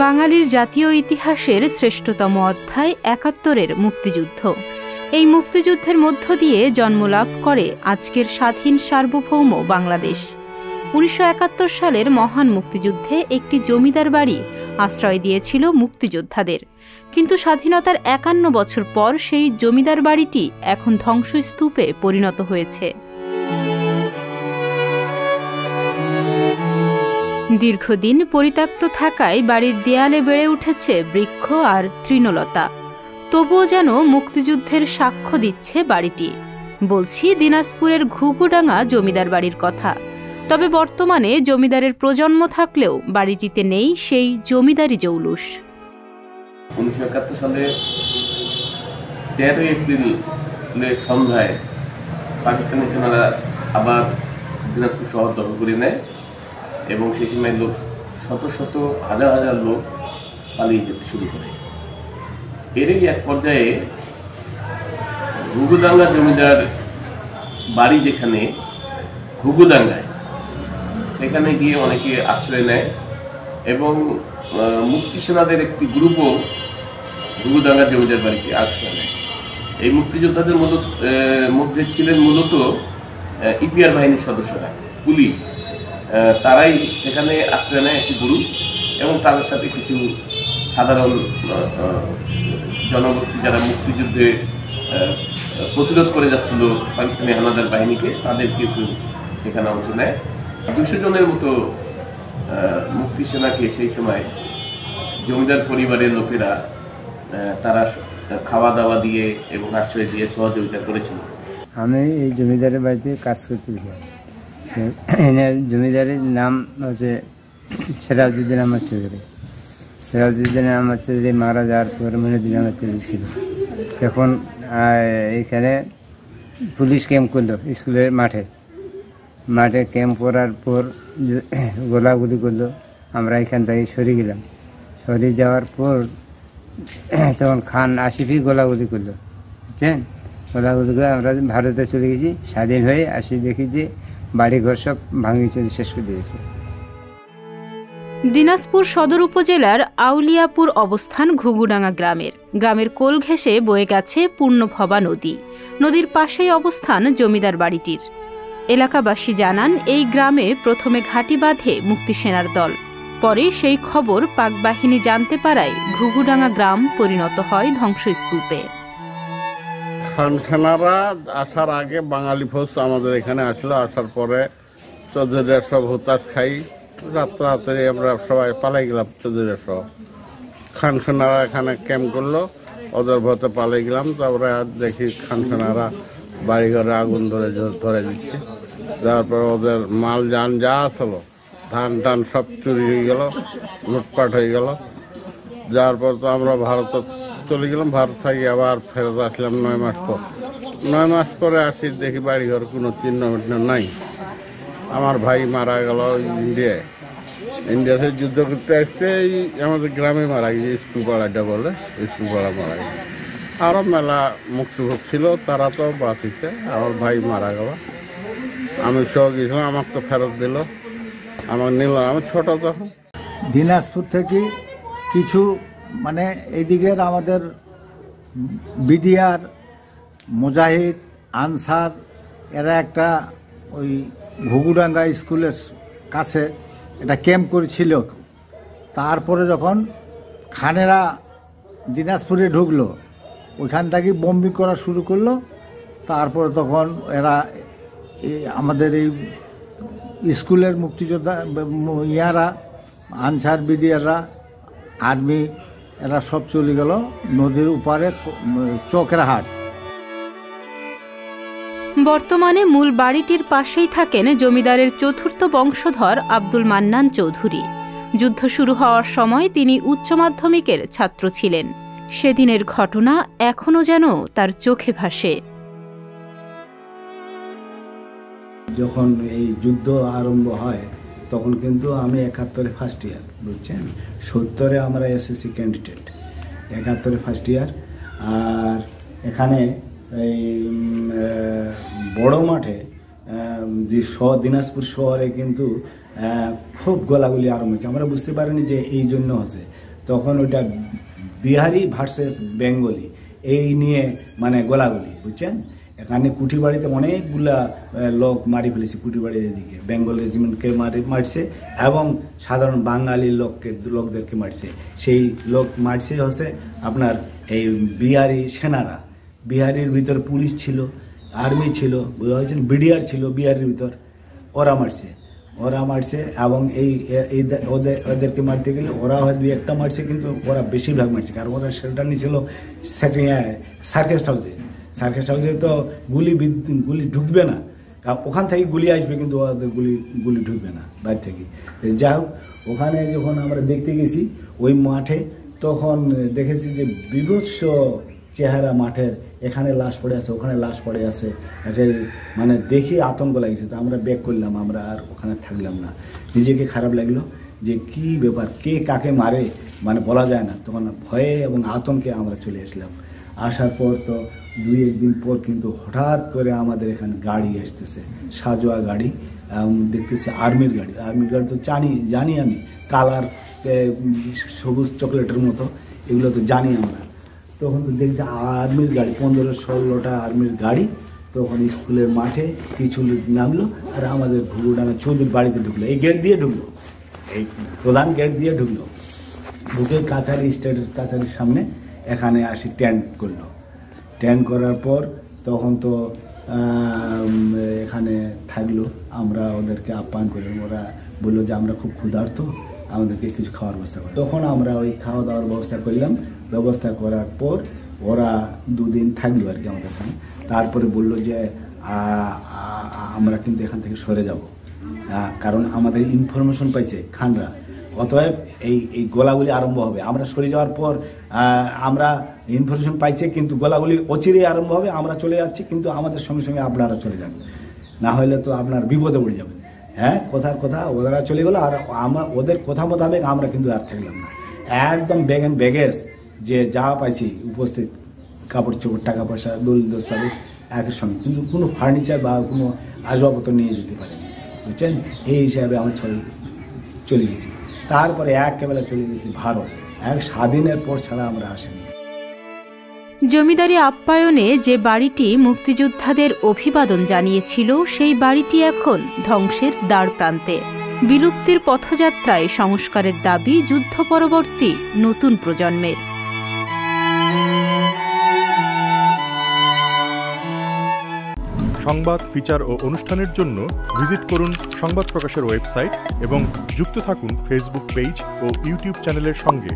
বাঙালির জাতীয় ইতিহাসের শ্রেষ্ঠতম অধ্যায় ৭১-এর মুক্তিযুদ্ধ। এই মুক্তিযুদ্ধের মধ্য দিয়ে জন্মলাভ করে আজকের স্বাধীন সার্বভৌম বাংলাদেশ। ১৯৭১ সালের মহান মুক্তিযুদ্ধে একটি জমিদার বাড়ি আশ্রয় দিয়েছিল মুক্তিযোদ্ধাদের, কিন্তু স্বাধীনতার ৫১ বছর পর সেই জমিদার বাড়িটি এখন ধ্বংসস্তূপে পরিণত হয়েছে। দীর্ঘদিন পরিত্যক্ত থাকায় বাড়ির দেয়ালে বেড়ে উঠেছে বৃক্ষ আর তৃণলতা। তবুও যেন মুক্তিযুদ্ধের সাক্ষ্য দিচ্ছে বাড়িটি। বলছি দিনাজপুরের ঘুঘুডাঙ্গা জমিদার বাড়ির কথা। তবে বর্তমানে জমিদারের প্রজন্ম থাকলেও বাড়িটিতে নেই সেই জমিদারি জৌলুস। ১৯৭১ সালে ১৩ এপ্রিলের সন্ধ্যায় পাকিস্তানি সেনারা আবার দিনাজপুর শহর দখল করে নেয় এবং সেই সময় লোক শত শত হাজার হাজার লোক পালিয়ে যেতে শুরু করে। এরই এক পর্যায়ে ঘুঘুডাঙ্গা জমিদার বাড়ি যেখানে ঘুঘুডাঙ্গায়, সেখানে গিয়ে অনেকে আশ্রয় নেয় এবং মুক্তি সেনাদের একটি গ্রুপও ঘুঘুডাঙ্গা জমিদার বাড়িতে আশ্রয় নেয়। এই মুক্তিযোদ্ধাদের মধ্যে ছিলেন মূলত ইপিআর বাহিনীর সদস্যরা, পুলিশ, তারাই সেখানে আশ্রয় নেয় একটি গ্রুপ এবং তাদের সাথে কিছু সাধারণ জনগোষ্ঠী যারা মুক্তিযুদ্ধে প্রতিরোধ করে যাচ্ছিল পাকিস্তানি হানাদার বাহিনীকে, তাদের কেউ সেখানে অংশ নেয়। ২০০ জনের মতো মুক্তি সেনাকে সেই সময় জমিদার পরিবারের লোকেরা তারা খাওয়া দাওয়া দিয়ে এবং আশ্রয় দিয়ে সহযোগিতা করেছিল। আমি এই জমিদারের বাড়িতে কাজ করতে চাই। জমিদারের নাম হচ্ছে সিরাজউদ্দিন আহমদ চৌধুরী। সিরাজউদ্দিন আহমদ চৌধুরী মারা যাওয়ার পর মঈনুদ্দিন আহমদ চৌধুরী ছিল। তখন এখানে পুলিশ ক্যাম্প করলো স্কুলের মাঠে ক্যাম্প করার পর গোলাগুলি করলো। আমরা এখান থেকে সরে গেলাম। সরে যাওয়ার পর তখন খান আসিফি গোলাগুলি করলো, বুঝছেন? গোলাগুলি করে আমরা ভারতে চলে গেছি। স্বাধীন হয়ে আসি, দেখি যে বাড়িঘর সব ভাঙি চলে শেষ করে দিয়েছে। দিনাজপুর সদর উপজেলার আউলিয়াপুর অবস্থান ঘুঘুডাঙ্গা গ্রামের কোল ঘেঁষে বয়ে গেছে পূর্ণভবা নদী। নদীর পাশেই অবস্থান জমিদার বাড়িটির। এলাকাবাসী জানান, এই গ্রামে প্রথমে ঘাঁটি বাঁধে মুক্তিসেনার দল। পরে সেই খবর পাক বাহিনী জানতে পারায় ঘুঘুডাঙ্গা গ্রাম পরিণত হয় ধ্বংসস্তূপে। খানখানারা আসার আগে বাঙালি ফৌজ আমাদের এখানে আসলো। আসার পরে চৌধুরীরা সব হতাশ খাই, রাত্রে আমরা সবাই পালাই গেলাম। চৌধুরীরা সব খানখানারা এখানে ক্যাম্প করলো, ওদের ভতে পালাই গেলাম। তারপরে দেখি খানখানারা বাড়িঘরে আগুন ধরে দিচ্ছে। তারপর ওদের মাল যান যা আসলো, ধান টান সব চুরি হয়ে গেল, লুটপাট হয়ে গেল। যার পর তো আমরা ভারতে চলে গেলাম। ভারত থেকে আবার ফেরত আসলাম ৯ মাস পর। ৯ মাস পরে আসি, দেখি বাড়িঘর কোনো চিহ্ন নাই। আমার ভাই মারা গেল ইন্ডিয়াতে যুদ্ধ করতে আসছে। এই আমাদের গ্রামে মারা গেছে, স্কুল পাড়াটা বলে, স্কুল পাড়া মারা গেছে। আরও মেলা মুক্তিভোগ ছিল, তারা তো বাঁচিছে। আমার ভাই মারা গেল, আমি সহ গেছিলাম, আমাকে তো ফেরত দিল, আমার নিল। আমি ছোট তখন। দিনাজপুর থেকে কিছু মানে এইদিকের আমাদের বিডিআর, মুজাহিদ, আনসার, এরা একটা ওই ঘুঘুডাঙ্গা স্কুলের কাছে একটা ক্যাম্প করেছিল। তারপরে যখন খানেরা দিনাজপুরে ঢুকলো, ওইখান থেকে বম্বিং করা শুরু করলো। তারপরে তখন এরা আমাদের এই স্কুলের মুক্তিযোদ্ধা ইয়ারা, আনসার, বিডিআররা, আর্মি, এরা সব চলে গেল নদীর উপারে চোখেরহাট। বর্তমানে মূল বাড়িটির পাশেই থাকেন জমিদারের চতুর্থ বংশধর আব্দুল মান্নান চৌধুরী। যুদ্ধ শুরু হওয়ার সময় তিনি উচ্চ মাধ্যমিকের ছাত্র ছিলেন। সেদিনের ঘটনা এখনো যেন তার চোখে ভাসে। যখন এই যুদ্ধ আরম্ভ হয় তখন কিন্তু আমি ৭১-এ ফার্স্ট ইয়ার, বুঝছেন? ৭০-এ আমরা এসএসসি ক্যান্ডিডেট, ৭১-এ ফার্স্ট ইয়ার। আর এখানে এই বড় মাঠে যে দিনাজপুর শহরে কিন্তু খুব গোলাগুলি আরম্ভ হয়েছে। আমরা বুঝতে পারিনি যে এই জন্য হচ্ছে। তখন ওইটা বিহারি ভার্সেস বেঙ্গলি এই নিয়ে মানে গোলাগুলি, বুঝছেন। এখানে কুঠিবাড়িতে অনেকগুলা লোক মারি ফেলেছে, কুঠিবাড়ির এদিকে বেঙ্গল রেজিমেন্টকে মারছে এবং সাধারণ বাঙালি লোকদেরকে মারছে। সেই লোক মারছে হচ্ছে আপনার এই বিহারি সেনারা। বিহারির ভিতর পুলিশ ছিল, আর্মি ছিল, বুঝতে পারছেন, বিডিআর ছিল বিহারির ভিতর, ওরা মারছে এবং ওদেরকে মারতে গেলে ওরা হয় 2-1টা মারছে, কিন্তু ওরা বেশিরভাগ মারছে, কারণ ওরা শেল্টার নিয়েছিল সার্কেস্ট হাউসে। তো গুলি ঢুকবে না, কারণ ওখান থেকে গুলি আসবে, কিন্তু ওদের গুলি ঢুকবে না বাইরে থেকে। যাই হোক, ওখানে যখন আমরা দেখতে গেছি ওই মাঠে, তখন দেখেছি যে বিভৎস চেহারা মাঠের, এখানে লাশ পড়ে আছে, ওখানে লাশ পড়ে আছে, মানে দেখে আতঙ্ক লাগছে। তো আমরা ব্যাক করলাম, আমরা আর ওখানে থাকলাম না। নিজেকে খারাপ লাগলো যে কি ব্যাপার, কে কাকে মারে মানে বলা যায় না। তখন ভয়ে এবং আতঙ্কে আমরা চলে আসলাম। আসার পর তো 2-1 দিন পর কিন্তু হঠাৎ করে আমাদের এখানে গাড়ি আসতেছে, সাজোয়া গাড়ি, দেখতেছি আর্মির গাড়ি তো জানি আমি, কালার সবুজ চকলেটের মতো, এগুলো তো জানি আমরা। তখন তো দেখছি আর্মির গাড়ি, 15-16টা আর্মির গাড়ি। তখন স্কুলের মাঠে কিছু নামলো আর আমাদের ঘুঘুডাঙ্গা চৌধুরীর বাড়িতে ঢুকলো। এই গেট দিয়ে ঢুকলো, এই প্রধান গেট দিয়ে ঢুকলো, ঢুকে স্টেটের কাছারির সামনে এখানে আসি ট্যান্ট করার পর তখন তো এখানে থাকলো। আমরা ওদেরকে আপ্যায়ন করলাম, ওরা বললো যে আমরা খুব ক্ষুধার্ত, আমাদেরকে কিছু খাওয়ার ব্যবস্থা করো। তখন আমরা ওই খাওয়া দাওয়ার ব্যবস্থা করলাম। ব্যবস্থা করার পর ওরা 2 দিন থাকলো আর কি আমাদের এখানে। তারপরে বললো যে আমরা কিন্তু এখান থেকে সরে যাব, কারণ আমাদের ইনফরমেশন পাইছে খানরা, অতএব এই গোলাগুলি আরম্ভ হবে। আমরা সরে যাওয়ার পর আমরা ইনফরমেশন পাইছে, কিন্তু গোলাগুলি অচিরেই আরম্ভ হবে। আমরা চলে যাচ্ছি, কিন্তু আমাদের সঙ্গে সঙ্গে আপনারা চলে যান, না হলে তো আপনার বিপদে পড়ে যাবেন। হ্যাঁ, কথার কথা, ওরা চলে গেলো আর ওদের কথা মোতাবেক আমরা কিন্তু আর থাকলাম না। একদম ব্যাগেজ যে যা পাইছি উপস্থিত, কাপড় চোপড়, টাকা পয়সা, দলিল দস্তাবেজ একের সঙ্গে, কিন্তু কোনো ফার্নিচার বা কোনো আসবাবপত্র নিয়ে যেতে পারিনি, বুঝছেন। এই হিসাবে আমরা চলে গেছি। তারপরে একেবারে চলে গেছি ভারত, স্বাধীনের পর ছাড়া আমরা আসিনি। জমিদারি আপ্যায়নে যে বাড়িটি মুক্তিযোদ্ধাদের অভিবাদন জানিয়েছিল, সেই বাড়িটি এখন ধ্বংসের দ্বার প্রান্তে। বিলুপ্তির পথযাত্রায় সংস্কারের দাবি যুদ্ধ পরবর্তী নতুন প্রজন্মের। সংবাদ, ফিচার ও অনুষ্ঠানের জন্য ভিজিট করুন সংবাদ প্রকাশের ওয়েবসাইট এবং যুক্ত থাকুন ফেসবুক পেজ ও ইউটিউব চ্যানেলের সঙ্গে।